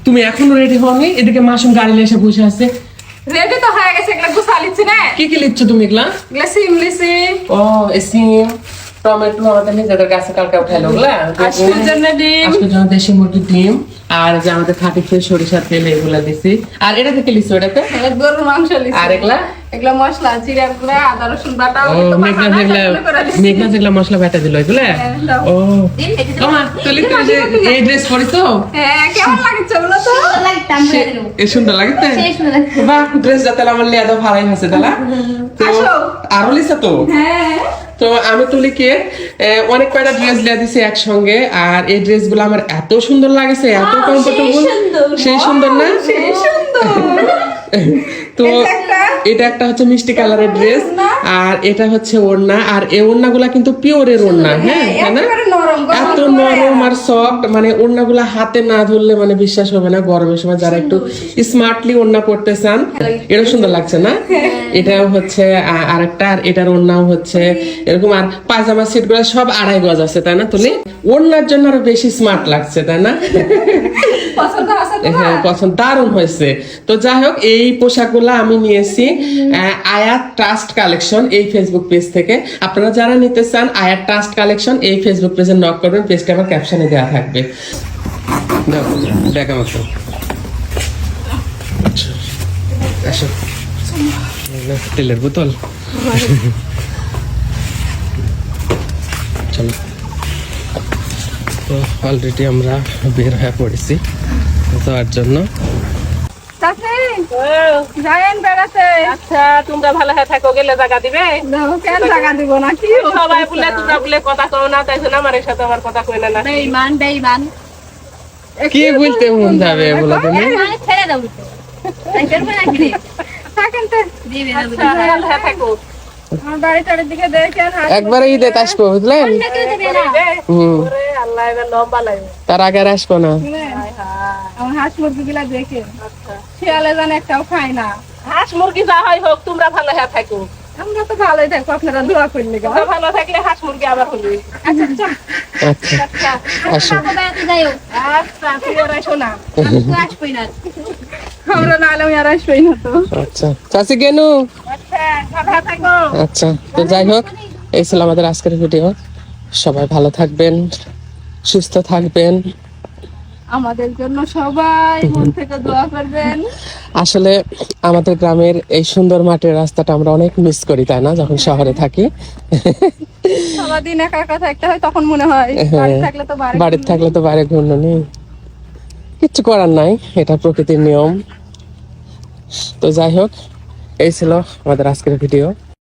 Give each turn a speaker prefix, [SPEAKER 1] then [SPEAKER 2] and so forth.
[SPEAKER 1] তুমি এখনো রেডি হওনি? এদিকে মাসুম গাড়ি এসে বসে আছে।
[SPEAKER 2] রেডি তো হয়ে গেছে, এগুলা গুছা লিচ্ছি না।
[SPEAKER 1] কি কি লিচ্ছ তুমি এগুলা?
[SPEAKER 2] এগুলা সিম লিছি।
[SPEAKER 1] ও সিম, টমেটো আমাদের নিজেদের গাছে কালকে উঠাইলো ওগুলা।
[SPEAKER 2] আজকের জন্য ডিম,
[SPEAKER 1] আজকের জন্য দেশি মুরগির ডিম আর যে আমাদের খাঁটি ফ্রেশ সরিষার তেল এগুলা দিছি। আর এটা থেকে লিচ্ছ? এটাতে
[SPEAKER 2] গরুর মাংস লিছি।
[SPEAKER 1] আর এগুলা
[SPEAKER 2] এগুলা মশলা, জিরার গুঁড়া, আদা রসুন বাটা।
[SPEAKER 1] ও মেঘনা যেগুলা মশলা বেটা দিল এগুলা। ও মা তুলি তুমি যে এই ড্রেস পরিছো?
[SPEAKER 2] হ্যাঁ, কেমন লাগছে বলো তো?
[SPEAKER 1] এ সুন্দর লাগছে। বাহ, ড্রেস যাতে আমার লিয়া দাও ভালোই হয়েছে তালা। তো
[SPEAKER 2] আসো।
[SPEAKER 1] আরো লিসা তো?
[SPEAKER 2] হ্যাঁ,
[SPEAKER 1] তো আমি তুলিকে অনেক কয়টা ড্রেস লিয়া দিছি একসঙ্গে। আর এই ড্রেস গুলো আমার এত সুন্দর লাগছে, এত কমফোর্টেবল, সেই সুন্দর না?
[SPEAKER 2] সেই সুন্দর।
[SPEAKER 1] তো এটা একটা হচ্ছে মিষ্টি কালারের ড্রেস, আর এটা হচ্ছে ওড়না। আর এই ওড়নাগুলা কিন্তু পিওরের ওড়না। হ্যাঁ, তাই না?
[SPEAKER 2] একেবারে নরম,
[SPEAKER 1] এত নরম আর সফট, মানে ওড়নাগুলা হাতে না ধরলে মানে বিশ্বাস হবে না। গরমের সময় যারা একটু স্মার্টলি ওড়না পড়তে চান, এটা সুন্দর লাগছে না? এটাও হচ্ছে আরেকটা, আর এটার ওড়নাও হচ্ছে এরকম। আর পায়জামা সেট গুলা সব 2.5 গজ আছে, তাই না তুলি? ওড়নার জন্য আরো বেশি স্মার্ট লাগছে, তাই না?
[SPEAKER 2] পছন্দ আছে তো?
[SPEAKER 1] হ্যাঁ, পছন্দ, দারুণ হয়েছে। তো যাই হোক, এই পোশাকগুলো আমি নিয়েছি আয়াত ট্রাস্ট কালেকশন এই ফেসবুক পেজ থেকে। আপনারা যারা নিতে চান আয়াত ট্রাস্ট কালেকশন এই ফেসবুক পেজে নক করবেন, পেজটা আমার ক্যাপশনে দেওয়া থাকবে। দেখা মতো আসো, তেলের বোতল, চলো। তো অলরেডি আমরা বের হয়ে পড়েছি যাওয়ার জন্য।
[SPEAKER 2] যাইন বেড়াতে।
[SPEAKER 3] আচ্ছা, তোমরা ভালো হয়ে থাকো, গেলে জায়গা দিবে?
[SPEAKER 2] কেন টাকা দিব না? কি
[SPEAKER 3] সবাই বলে তোমরা বলে কথা কও না, তাই জন্য আমার সাথে আমার কথা কইলে না।
[SPEAKER 2] বেঈমান, বেঈমান।
[SPEAKER 1] কি বলতে মন যাবে বলো তুমি?
[SPEAKER 2] ছেড়ে দাও তো। থাকেন তো।
[SPEAKER 3] আচ্ছা, ভালো হয়ে থাকো।
[SPEAKER 2] আমার বাড়িটার দিকে দেখেন।
[SPEAKER 1] একবারে ঈদে আসবো, বুঝলেন?
[SPEAKER 3] ওরে আল্লাহ, এবার লম্বা লাগবে।
[SPEAKER 1] তার আগে আর আসবো না।
[SPEAKER 2] আমার হাঁস মুরগি গুলা দেখে
[SPEAKER 3] আচ্ছা,
[SPEAKER 2] শিয়ালে জান একটাও খায় না।
[SPEAKER 3] হাঁস মুরগি যা হয় হোক, তোমরা ভালো হয়ে থাকো।
[SPEAKER 2] আমরা তো ভালোই থাকবো, আপনারা দোয়া করলে।
[SPEAKER 3] তোমরা ভালো থাকলে হাঁস মুরগি আবার হইবে।
[SPEAKER 2] আচ্ছা চল।
[SPEAKER 1] আচ্ছা,
[SPEAKER 3] আচ্ছা
[SPEAKER 1] আসো।
[SPEAKER 3] আচ্ছা, তুই আর আসো না।
[SPEAKER 2] আমরা না হলে আর আসবেই না তো।
[SPEAKER 1] আচ্ছা চাচি গেনু।
[SPEAKER 3] আচ্ছা, ভালো হয়ে থাকো।
[SPEAKER 1] আচ্ছা, তো যাই হোক, এই ছিল আমাদের আজকের ভিডিও। সবাই ভালো থাকবেন, সুস্থ থাকবেন।
[SPEAKER 2] আমাদের জন্য সবাই মন থেকে দোয়া করবেন।
[SPEAKER 1] আসলে আমাদের গ্রামের এই সুন্দর মাটির রাস্তাটা আমরা অনেক মিস করি, তাই না? যখন শহরে থাকি,
[SPEAKER 2] সারাদিন একা একা থাকতে হয়, তখন মনে হয় বাড়ি থাকলে তো
[SPEAKER 1] বাড়িতে থাকলে তো বাইরে ঘুরনো নেই, কিচ্ছু করার নাই, এটা প্রকৃতির নিয়ম। তো যাই হোক, এই ছিল আমাদের আজকের ভিডিও।